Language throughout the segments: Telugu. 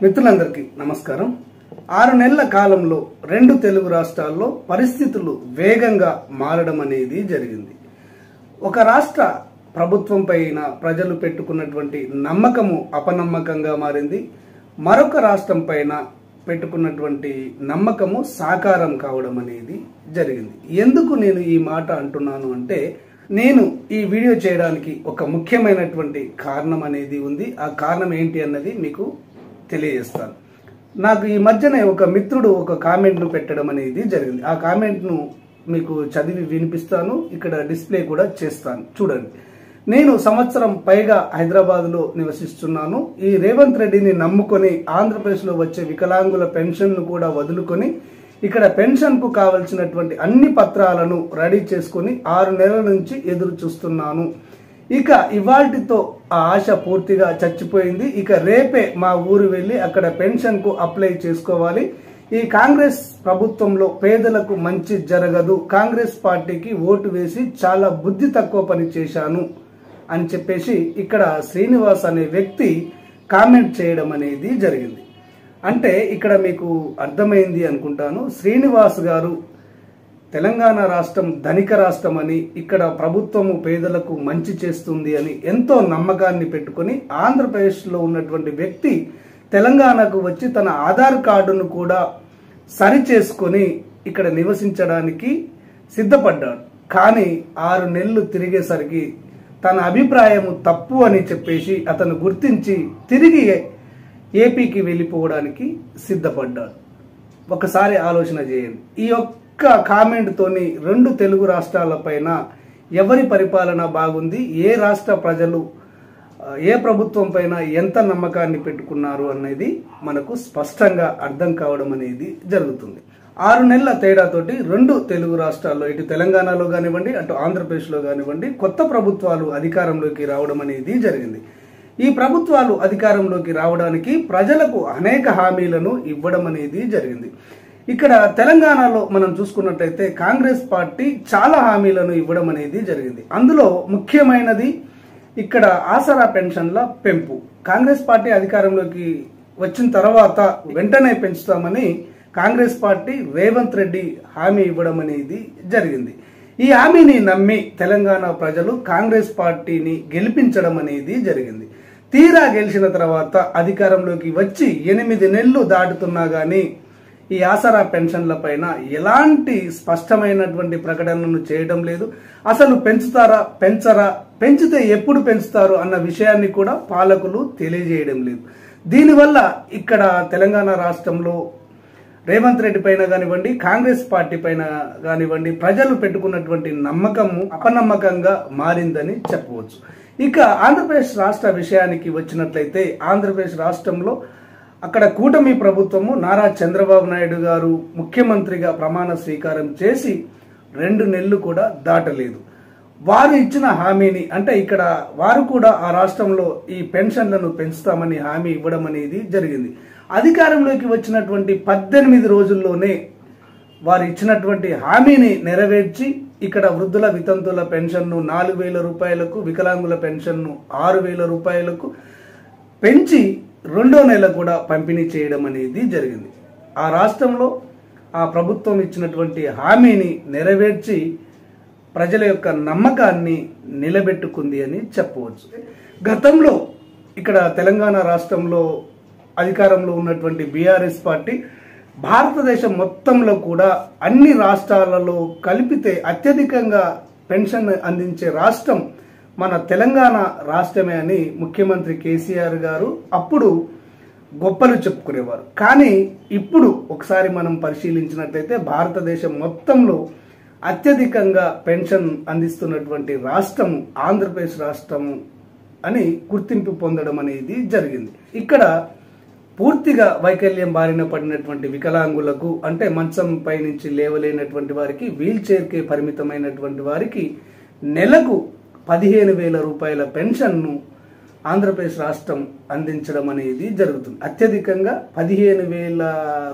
మిత్రులందరికీ నమస్కారం. 6 నెలల కాలంలో 2 తెలుగు రాష్ట్రాల్లో పరిస్థితులు వేగంగా మారడం అనేది జరిగింది. ఒక రాష్ట్ర ప్రభుత్వం పైన ప్రజలు పెట్టుకున్నటువంటి నమ్మకము అపనమ్మకంగా మారింది. మరొక రాష్ట్రం పైన పెట్టుకున్నటువంటి నమ్మకము సాకారం కావడం అనేది జరిగింది. ఎందుకు నేను ఈ మాట అంటున్నాను అంటే, నేను ఈ వీడియో చేయడానికి ఒక ముఖ్యమైనటువంటి కారణం అనేది ఉంది. ఆ కారణం ఏంటి అన్నది మీకు తెలియజేస్తాను. నాకు ఈ మధ్యనే ఒక మిత్రుడు ఒక కామెంట్ను పెట్టడం అనేది జరిగింది. ఆ కామెంట్ను మీకు చదివి వినిపిస్తాను, ఇక్కడ డిస్ప్లే కూడా చేస్తాను, చూడండి. నేను సంవత్సరం పైగా హైదరాబాద్లో నివసిస్తున్నాను. ఈ రేవంత్ రెడ్డిని నమ్ముకొని ఆంధ్రప్రదేశ్లో వచ్చే వికలాంగుల పెన్షన్ను కూడా వదులుకొని ఇక్కడ పెన్షన్కు కావలసినటువంటి అన్ని పత్రాలను రెడీ చేసుకుని 6 నెలల నుంచి ఎదురు చూస్తున్నాను. ఇక ఇవాల్టితో ఆ ఆశ పూర్తిగా చచ్చిపోయింది. ఇక రేపే మా ఊరు వెళ్లి అక్కడ పెన్షన్ కు అప్లై చేసుకోవాలి. ఈ కాంగ్రెస్ ప్రభుత్వంలో పేదలకు మంచి జరగదు, కాంగ్రెస్ పార్టీకి ఓటు వేసి చాలా బుద్ధి తక్కువ పని చేశాను అని చెప్పేసి ఇక్కడ శ్రీనివాస్ అనే వ్యక్తి కామెంట్ చేయడం అనేది జరిగింది. అంటే ఇక్కడ మీకు అర్థమైంది అనుకుంటాను. శ్రీనివాస్ గారు తెలంగాణ రాష్ట్రం ధనిక రాష్ట్రం అని, ఇక్కడ ప్రభుత్వము పేదలకు మంచి చేస్తుంది అని ఎంతో నమ్మకాన్ని పెట్టుకుని ఆంధ్రప్రదేశ్లో ఉన్నటువంటి వ్యక్తి తెలంగాణకు వచ్చి తన ఆధార్ కార్డును కూడా సరి చేసుకొని ఇక్కడ నివసించడానికి సిద్ధపడ్డాడు. కానీ 6 నెలలు తిరిగేసరికి తన అభిప్రాయము తప్పు అని చెప్పేసి అతను గుర్తించి తిరిగి ఏపీకి వెళ్ళిపోవడానికి సిద్ధపడ్డాడు. ఒకసారి ఆలోచన చేయండి. ఈ కామెంట్ తోని 2 తెలుగు రాష్ట్రాల పైన ఎవరి పరిపాలన బాగుంది, ఏ రాష్ట్ర ప్రజలు ఏ ప్రభుత్వం పైన ఎంత నమ్మకాన్ని పెట్టుకున్నారు అనేది మనకు స్పష్టంగా అర్థం కావడం అనేది జరుగుతుంది. 6 నెలల తేడాతోటి 2 తెలుగు రాష్ట్రాల్లో, ఇటు తెలంగాణలో కానివ్వండి అటు ఆంధ్రప్రదేశ్లో కానివ్వండి కొత్త ప్రభుత్వాలు అధికారంలోకి రావడం అనేది జరిగింది. ఈ ప్రభుత్వాలు అధికారంలోకి రావడానికి ప్రజలకు అనేక హామీలను ఇవ్వడం అనేది జరిగింది. ఇక్కడ తెలంగాణలో మనం చూసుకున్నట్లయితే కాంగ్రెస్ పార్టీ చాలా హామీలను ఇవ్వడం అనేది జరిగింది. అందులో ముఖ్యమైనది ఇక్కడ ఆసరా పెన్షన్ల పెంపు. కాంగ్రెస్ పార్టీ అధికారంలోకి వచ్చిన తర్వాత వెంటనే పెంచుతామని కాంగ్రెస్ పార్టీ రేవంత్ రెడ్డి హామీ ఇవ్వడం అనేది జరిగింది. ఈ హామీని నమ్మి తెలంగాణ ప్రజలు కాంగ్రెస్ పార్టీని గెలిపించడం అనేది జరిగింది. తీరా గెలిచిన తర్వాత అధికారంలోకి వచ్చి 8 నెలలు దాటుతున్నా గానీ ఈ ఆసరా పెన్షన్ల పైన ఎలాంటి స్పష్టమైనటువంటి ప్రకటనను చేయడం లేదు. అసలు పెంచుతారా, పెంచరా, పెంచితే ఎప్పుడు పెంచుతారు అన్న విషయాన్ని కూడా పాలకులు తెలియజేయడం లేదు. దీనివల్ల ఇక్కడ తెలంగాణ రాష్ట్రంలో రేవంత్ రెడ్డి పైన కానివ్వండి, కాంగ్రెస్ పార్టీ పైన కానివ్వండి ప్రజలు పెట్టుకున్నటువంటి నమ్మకము అపనమ్మకంగా మారిందని చెప్పవచ్చు. ఇక ఆంధ్రప్రదేశ్ రాష్ట్ర విషయానికి వచ్చినట్లయితే ఆంధ్రప్రదేశ్ రాష్ట్రంలో అక్కడ కూటమి ప్రభుత్వము నారా చంద్రబాబు నాయుడు గారు ముఖ్యమంత్రిగా ప్రమాణ స్వీకారం చేసి 2 నెలలు కూడా దాటలేదు. వారు ఇచ్చిన హామీని, అంటే ఇక్కడ వారు కూడా ఆ రాష్ట్రంలో ఈ పెన్షన్లను పెంచుతామని హామీ ఇవ్వడం అనేది జరిగింది. అధికారంలోకి వచ్చినటువంటి 18 రోజుల్లోనే వారు ఇచ్చినటువంటి హామీని నెరవేర్చి ఇక్కడ వృద్ధుల వితంతుల పెన్షన్ను 4,000 రూపాయలకు, వికలాంగుల పెన్షన్ను 6,000 రూపాయలకు పెంచి 2వ నెల కూడా పంపిణీ చేయడం అనేది జరిగింది. ఆ రాష్ట్రంలో ఆ ప్రభుత్వం ఇచ్చినటువంటి హామీని నెరవేర్చి ప్రజల యొక్క నమ్మకాన్ని నిలబెట్టుకుంది అని చెప్పవచ్చు. గతంలో ఇక్కడ తెలంగాణ రాష్ట్రంలో అధికారంలో ఉన్నటువంటి బీఆర్ఎస్ పార్టీ భారతదేశం మొత్తంలో కూడా అన్ని రాష్ట్రాలలో కలిపితే అత్యధికంగా పెన్షన్ అందించే రాష్ట్రం మన తెలంగాణ రాష్ట్రమే అని ముఖ్యమంత్రి కేసీఆర్ గారు అప్పుడు గొప్పలు చెప్పుకునేవారు. కానీ ఇప్పుడు ఒకసారి మనం పరిశీలించినట్లయితే భారతదేశం మొత్తంలో అత్యధికంగా పెన్షన్ అందిస్తున్నటువంటి రాష్ట్రం ఆంధ్రప్రదేశ్ రాష్ట్రము అని గుర్తింపు పొందడం అనేది జరిగింది. ఇక్కడ పూర్తిగా వైకల్యం బారిన పడినటువంటి వికలాంగులకు, అంటే మంచం పై నుంచి లేవలేనటువంటి వారికి, వీల్ చైర్కే పరిమితమైనటువంటి వారికి నెలకు 15,000 రూపాయల పెన్షన్ను ఆంధ్రప్రదేశ్ రాష్ట్రం అందించడం అనేది జరుగుతుంది. అత్యధికంగా 15,000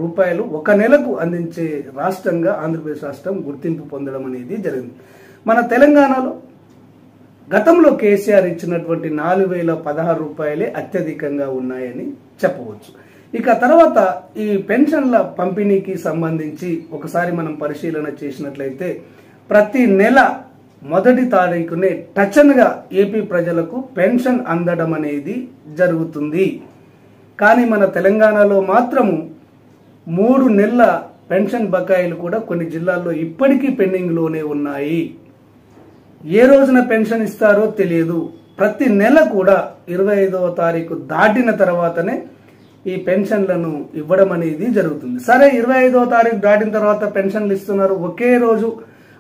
రూపాయలు ఒక నెలకు అందించే రాష్ట్రంగా ఆంధ్రప్రదేశ్ రాష్ట్రం గుర్తింపు పొందడం అనేది జరిగింది. మన తెలంగాణలో గతంలో కేసీఆర్ ఇచ్చినటువంటి 4,016 రూపాయలే అత్యధికంగా ఉన్నాయని చెప్పవచ్చు. ఇక తర్వాత ఈ పెన్షన్ల పంపిణీకి సంబంధించి ఒకసారి మనం పరిశీలన చేసినట్లయితే ప్రతి నెల 1వ తారీఖునే టచన్గా ఏపీ ప్రజలకు పెన్షన్ అందడం అనేది జరుగుతుంది. కానీ మన తెలంగాణలో మాత్రము 3 నెలల పెన్షన్ బకాయిలు కూడా కొన్ని జిల్లాల్లో ఇప్పటికీ పెండింగ్లోనే ఉన్నాయి. ఏ రోజున పెన్షన్ ఇస్తారో తెలియదు. ప్రతి నెల కూడా 25వ తారీఖు దాటిన తర్వాతనే ఈ పెన్షన్లను ఇవ్వడం అనేది జరుగుతుంది. సరే, 25వ తారీఖు దాటిన తర్వాత పెన్షన్లు ఇస్తున్నారు, ఒకే రోజు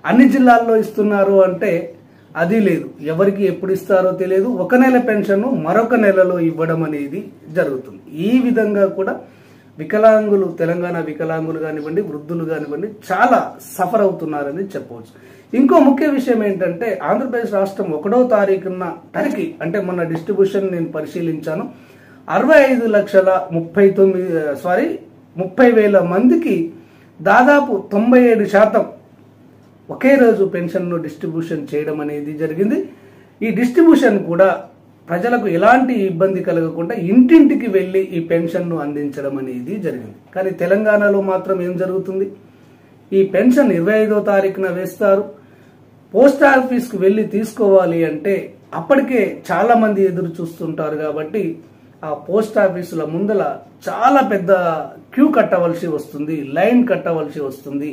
అన్ని జిల్లాల్లో ఇస్తున్నారు అంటే అది లేదు. ఎవరికి ఎప్పుడు ఇస్తారో తెలియదు. ఒక నెల పెన్షన్ మరొక నెలలో ఇవ్వడం అనేది జరుగుతుంది. ఈ విధంగా కూడా వికలాంగులు, తెలంగాణ వికలాంగులు కానివ్వండి, వృద్ధులు కానివ్వండి చాలా సఫర్ అవుతున్నారని చెప్పవచ్చు. ఇంకో ముఖ్య విషయం ఏంటంటే ఆంధ్రప్రదేశ్ రాష్ట్రం 1వ తారీఖున టర్కీ అంటే మొన్న డిస్ట్రిబ్యూషన్ నేను పరిశీలించాను. 30,000 మందికి దాదాపు 97% ఒకే రోజు పెన్షన్ను డిస్ట్రిబ్యూషన్ చేయడం అనేది జరిగింది. ఈ డిస్ట్రిబ్యూషన్ కూడా ప్రజలకు ఎలాంటి ఇబ్బంది కలగకుండా ఇంటింటికి వెళ్ళి ఈ పెన్షన్ను అందించడం అనేది జరిగింది. కానీ తెలంగాణలో మాత్రం ఏం జరుగుతుంది? ఈ పెన్షన్ 25వ తారీఖున వేస్తారు. పోస్ట్ ఆఫీస్కి వెళ్ళి తీసుకోవాలి అంటే అప్పటికే చాలా మంది ఎదురు చూస్తుంటారు. కాబట్టి ఆ పోస్ట్ ఆఫీసుల ముందల చాలా పెద్ద క్యూ కట్టవలసి వస్తుంది, లైన్ కట్టవలసి వస్తుంది.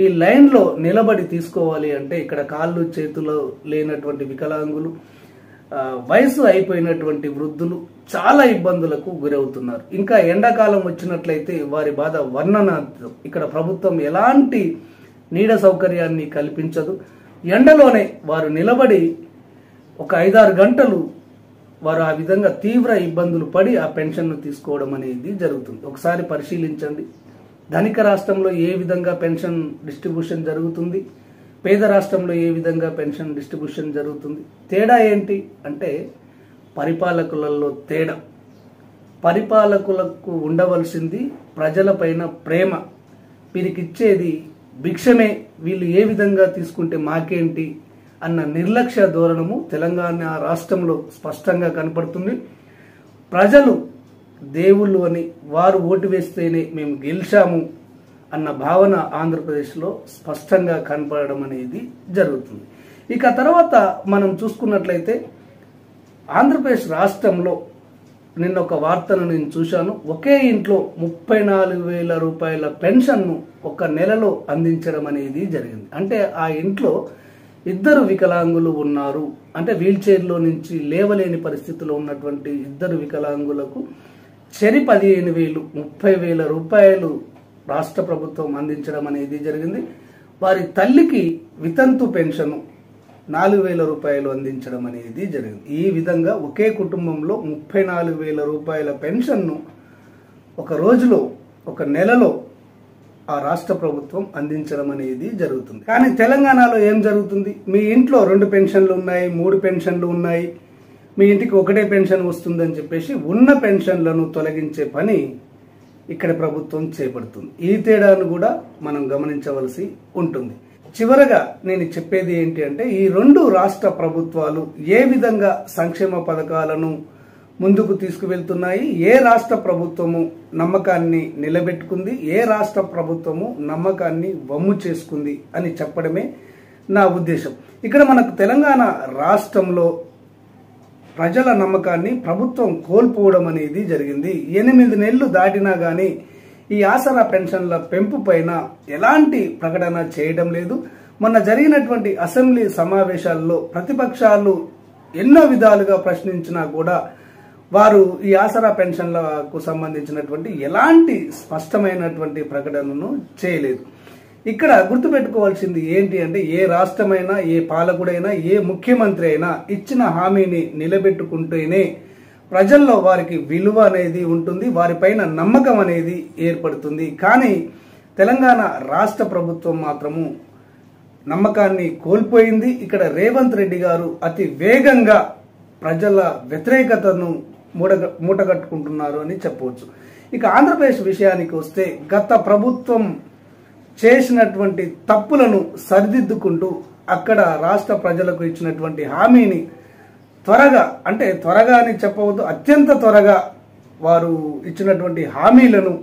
ఈ లైన్లో నిలబడి తీసుకోవాలి అంటే ఇక్కడ కాళ్ళు చేతులు లేనటువంటి వికలాంగులు, వయసు అయిపోయినటువంటి వృద్ధులు చాలా ఇబ్బందులకు గురవుతున్నారు. ఇంకా ఎండాకాలం వచ్చినట్లయితే వారి బాధ వర్ణనాతీతం. ఇక్కడ ప్రభుత్వం ఎలాంటి నీడ సౌకర్యాన్ని కల్పించదు. ఎండలోనే వారు నిలబడి ఒక 5-6 గంటలు వారు ఆ విధంగా తీవ్ర ఇబ్బందులు పడి ఆ పెన్షన్ను తీసుకోవడం అనేది జరుగుతుంది. ఒకసారి పరిశీలించండి. ధనిక రాష్ట్రంలో ఏ విధంగా పెన్షన్ డిస్ట్రిబ్యూషన్ జరుగుతుంది, పేద రాష్ట్రంలో ఏ విధంగా పెన్షన్ డిస్ట్రిబ్యూషన్ జరుగుతుంది. తేడా ఏంటి అంటే పరిపాలకులలో తేడా. పరిపాలకులకు ఉండవలసింది ప్రజలపైన ప్రేమ. వీరికిచ్చేది భిక్షమే, వీళ్ళు ఏ విధంగా తీసుకుంటే మాకేంటి అన్న నిర్లక్ష్య ధోరణము తెలంగాణ రాష్ట్రంలో స్పష్టంగా కనపడుతుంది. ప్రజలు దేవుళ్ళు అని, వారు ఓటు వేస్తేనే మేము గెలిచాము అన్న భావన ఆంధ్రప్రదేశ్లో స్పష్టంగా కనపడడం అనేది జరుగుతుంది. ఇక తర్వాత మనం చూసుకున్నట్లయితే ఆంధ్రప్రదేశ్ రాష్ట్రంలో నిన్న ఒక వార్తను నేను చూశాను. ఒకే ఇంట్లో 34,000 రూపాయల పెన్షన్ను ఒక నెలలో అందించడం అనేది జరిగింది. అంటే ఆ ఇంట్లో 2 వికలాంగులు ఉన్నారు. అంటే వీల్ చైర్లో నుంచి లేవలేని పరిస్థితిలో ఉన్నటువంటి 2 వికలాంగులకు చెరి 15,000, 30,000 రూపాయలు రాష్ట్ర ప్రభుత్వం అందించడం అనేది జరిగింది. వారి తల్లికి వితంతు పెన్షను 4,000 రూపాయలు అందించడం అనేది జరిగింది. ఈ విధంగా ఒకే కుటుంబంలో 34,000 రూపాయల పెన్షన్ను ఒక రోజులో, ఒక నెలలో ఆ రాష్ట్ర ప్రభుత్వం అందించడం అనేది జరుగుతుంది. కానీ తెలంగాణలో ఏం జరుగుతుంది? మీ ఇంట్లో 2 పెన్షన్లు ఉన్నాయి, 3 పెన్షన్లు ఉన్నాయి, మీ ఇంటికి ఒకటే పెన్షన్ వస్తుందని చెప్పేసి ఉన్న పెన్షన్లను తొలగించే పని ఇక్కడ ప్రభుత్వం చేపడుతుంది. ఈ తేడాను కూడా మనం గమనించవలసి ఉంటుంది. చివరగా నేను చెప్పేది ఏంటి అంటే ఈ 2 రాష్ట్ర ప్రభుత్వాలు ఏ విధంగా సంక్షేమ పథకాలను ముందుకు తీసుకువెళ్తున్నాయి, ఏ రాష్ట్ర ప్రభుత్వము నమ్మకాన్ని నిలబెట్టుకుంది, ఏ రాష్ట్ర ప్రభుత్వము నమ్మకాన్ని వమ్ము చేసుకుంది అని చెప్పడమే నా ఉద్దేశం. ఇక్కడ మనకు తెలంగాణ రాష్ట్రంలో ప్రజల నమ్మకాన్ని ప్రభుత్వం కోల్పోవడం అనేది జరిగింది. 8 నెలలు దాటినా గానీ ఈ ఆసరా పెన్షన్ల పెంపు పైన ఎలాంటి ప్రకటన చేయడం లేదు. మొన్న జరిగినటువంటి అసెంబ్లీ సమావేశాల్లో ప్రతిపక్షాలు ఎన్నో విధాలుగా ప్రశ్నించినా కూడా వారు ఈ ఆసరా పెన్షన్లకు సంబంధించినటువంటి ఎలాంటి స్పష్టమైనటువంటి ప్రకటనను చేయలేదు. ఇక్కడ గుర్తుపెట్టుకోవాల్సింది ఏంటి అంటే ఏ రాష్ట్రమైనా, ఏ పాలకుడైనా, ఏ ముఖ్యమంత్రి అయినా ఇచ్చిన హామీని నిలబెట్టుకుంటేనే ప్రజల్లో వారికి విలువ అనేది ఉంటుంది, వారిపైన నమ్మకం అనేది ఏర్పడుతుంది. కానీ తెలంగాణ రాష్ట్ర ప్రభుత్వం మాత్రము నమ్మకాన్ని కోల్పోయింది. ఇక్కడ రేవంత్ రెడ్డి గారు అతి వేగంగా ప్రజల వ్యతిరేకతను మూటగట్టుకుంటున్నారు అని చెప్పవచ్చు. ఇక ఆంధ్రప్రదేశ్ విషయానికి వస్తే గత ప్రభుత్వం చేసినటువంటి తప్పులను సరిదిద్దుకుంటూ అక్కడ రాష్ట్ర ప్రజలకు ఇచ్చినటువంటి హామీని త్వరగా, అంటే త్వరగా అని చెప్పవద్దు, అత్యంత త్వరగా వారు ఇచ్చినటువంటి హామీలను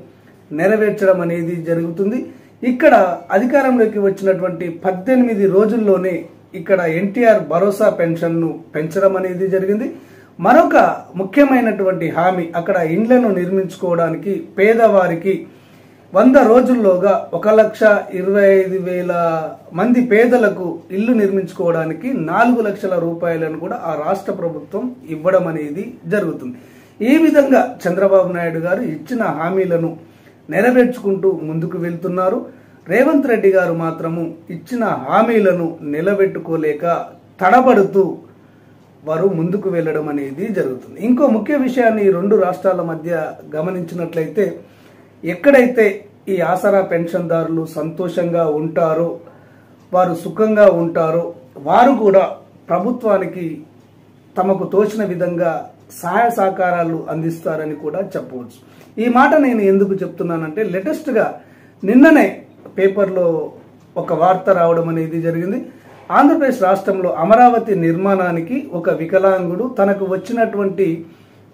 నెరవేర్చడం అనేది జరుగుతుంది. ఇక్కడ అధికారంలోకి వచ్చినటువంటి 18 రోజుల్లోనే ఇక్కడ ఎన్టీఆర్ భరోసా పెన్షన్ను పెంచడం అనేది జరిగింది. మరొక ముఖ్యమైనటువంటి హామీ అక్కడ ఇండ్లను నిర్మించుకోవడానికి పేదవారికి 100 రోజుల్లోగా 1,25,000 మంది పేదలకు ఇల్లు నిర్మించుకోవడానికి 4 లక్షల రూపాయలను కూడా ఆ రాష్ట్ర ప్రభుత్వం ఇవ్వడం అనేది జరుగుతుంది. ఈ విధంగా చంద్రబాబు నాయుడు గారు ఇచ్చిన హామీలను నెరవేర్చుకుంటూ ముందుకు వెళ్తున్నారు. రేవంత్ రెడ్డి గారు మాత్రము ఇచ్చిన హామీలను నిలబెట్టుకోలేక తడబడుతూ వారు ముందుకు వెళ్ళడం అనేది జరుగుతుంది. ఇంకో ముఖ్య విషయాన్ని ఈ రెండు రాష్ట్రాల మధ్య గమనించినట్లయితే ఎక్కడైతే ఈ ఆసరా పెన్షన్దారులు సంతోషంగా ఉంటారో, వారు సుఖంగా ఉంటారో, వారు కూడా ప్రభుత్వానికి తమకు తోచిన విధంగా సహాయ సహకారాలు అందిస్తారని కూడా చెప్పవచ్చు. ఈ మాట నేను ఎందుకు చెప్తున్నానంటే లేటెస్ట్గా నిన్ననే పేపర్లో ఒక వార్త రావడం అనేది జరిగింది. ఆంధ్రప్రదేశ్ రాష్ట్రంలో అమరావతి నిర్మాణానికి ఒక వికలాంగుడు తనకు వచ్చినటువంటి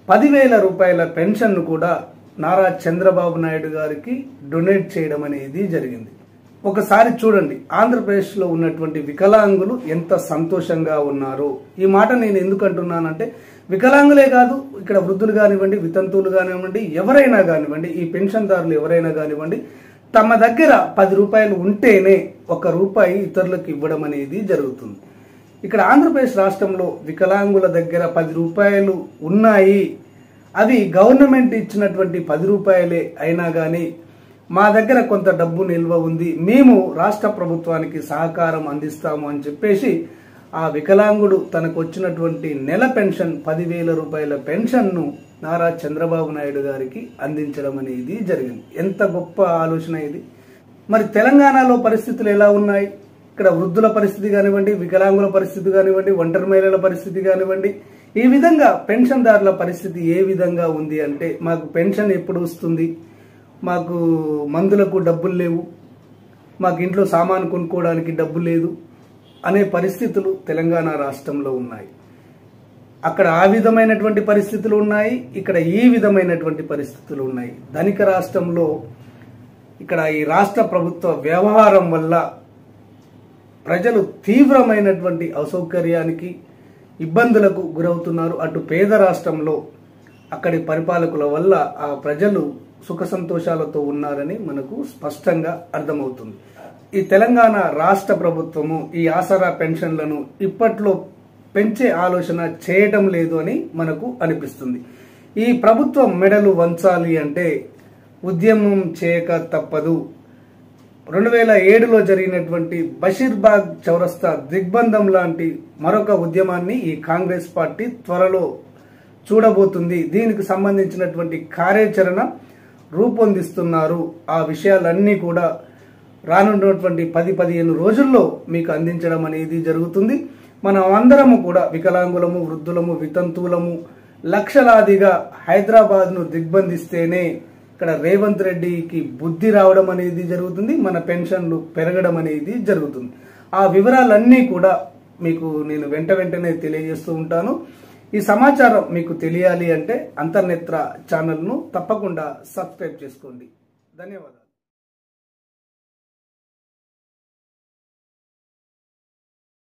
10,000 రూపాయల పెన్షన్ను కూడా నారా చంద్రబాబు నాయుడు గారికి డొనేట్ చేయడం అనేది జరిగింది. ఒకసారి చూడండి ఆంధ్రప్రదేశ్లో ఉన్నటువంటి వికలాంగులు ఎంత సంతోషంగా ఉన్నారో. ఈ మాట నేను ఎందుకు అంటున్నానంటే వికలాంగులే కాదు, ఇక్కడ వృద్ధులు కానివ్వండి, వితంతువులు కానివ్వండి, ఎవరైనా కానివ్వండి, ఈ పెన్షన్దారులు ఎవరైనా కానివ్వండి, తమ దగ్గర 10 రూపాయలు ఉంటేనే 1 రూపాయి ఇతరులకు ఇవ్వడం అనేది జరుగుతుంది. ఇక్కడ ఆంధ్రప్రదేశ్ రాష్ట్రంలో వికలాంగుల దగ్గర 10 రూపాయలు ఉన్నాయి. అవి గవర్నమెంట్ ఇచ్చినటువంటి 10 రూపాయలే అయినా కానీ మా దగ్గర కొంత డబ్బు నిల్వ ఉంది, మేము రాష్ట్ర ప్రభుత్వానికి సహకారం అందిస్తాము అని చెప్పేసి ఆ వికలాంగుడు తనకు వచ్చినటువంటి నెల పెన్షన్ 10,000 రూపాయల పెన్షన్ను నారా చంద్రబాబు నాయుడు గారికి అందించడం అనేది జరిగింది. ఎంత గొప్ప ఆలోచన ఇది. మరి తెలంగాణలో పరిస్థితులు ఎలా ఉన్నాయి? ఇక్కడ వృద్ధుల పరిస్థితి కానివ్వండి, వికలాంగుల పరిస్థితి కానివ్వండి, ఒంటరి మహిళల పరిస్థితి కానివ్వండి, ఈ విధంగా పెన్షన్దారుల పరిస్థితి ఏ విధంగా ఉంది అంటే మాకు పెన్షన్ ఎప్పుడు వస్తుంది, మాకు మందులకు డబ్బులు లేవు, మాకు ఇంట్లో సామాను కొనుక్కోవడానికి డబ్బు లేదు అనే పరిస్థితులు తెలంగాణ రాష్ట్రంలో ఉన్నాయి. అక్కడ ఆ విధమైనటువంటి పరిస్థితులు ఉన్నాయి, ఇక్కడ ఈ విధమైనటువంటి పరిస్థితులు ఉన్నాయి. ధనిక రాష్ట్రంలో ఇక్కడ ఈ రాష్ట్ర ప్రభుత్వ వ్యవహారం వల్ల ప్రజలు తీవ్రమైనటువంటి అసౌకర్యానికి, ఇబ్బందులకు గురవుతున్నారు. అటు పేద రాష్ట్రంలో అక్కడి పరిపాలకుల వల్ల ఆ ప్రజలు సుఖ సంతోషాలతో ఉన్నారని మనకు స్పష్టంగా అర్థమవుతుంది. ఈ తెలంగాణ రాష్ట్ర ప్రభుత్వము ఈ ఆసరా పెన్షన్లను ఇప్పట్లో పెంచే ఆలోచన చేయటం లేదు అని మనకు అనిపిస్తుంది. ఈ ప్రభుత్వం మెడలు వంచాలి అంటే ఉద్యమం చేయక తప్పదు. 2007లో జరిగినటువంటి బషీర్బాగ్ చౌరస్తా దిగ్బంధం లాంటి మరొక ఉద్యమాన్ని ఈ కాంగ్రెస్ పార్టీ త్వరలో చూడబోతుంది. దీనికి సంబంధించినటువంటి కార్యాచరణ రూపొందిస్తున్నారు. ఆ విషయాలన్నీ కూడా రానున్నటువంటి 10-15 రోజుల్లో మీకు అందించడం అనేది జరుగుతుంది. మనం అందరము కూడా వికలాంగులము, వృద్ధులము, వితంతువులము లక్షలాదిగా హైదరాబాద్ను దిగ్బంధిస్తేనే ఇక్కడ రేవంత్ రెడ్డికి బుద్ధి రావడం అనేది జరుగుతుంది, మన పెన్షన్లు పెరగడం అనేది జరుగుతుంది. ఆ వివరాలన్నీ కూడా మీకు నేను వెంటనే తెలియజేస్తూ ఉంటాను. ఈ సమాచారం మీకు తెలియాలి అంటే అంతర్నేత్ర ఛానల్ను తప్పకుండా సబ్స్క్రైబ్ చేసుకోండి. ధన్యవాదాలు.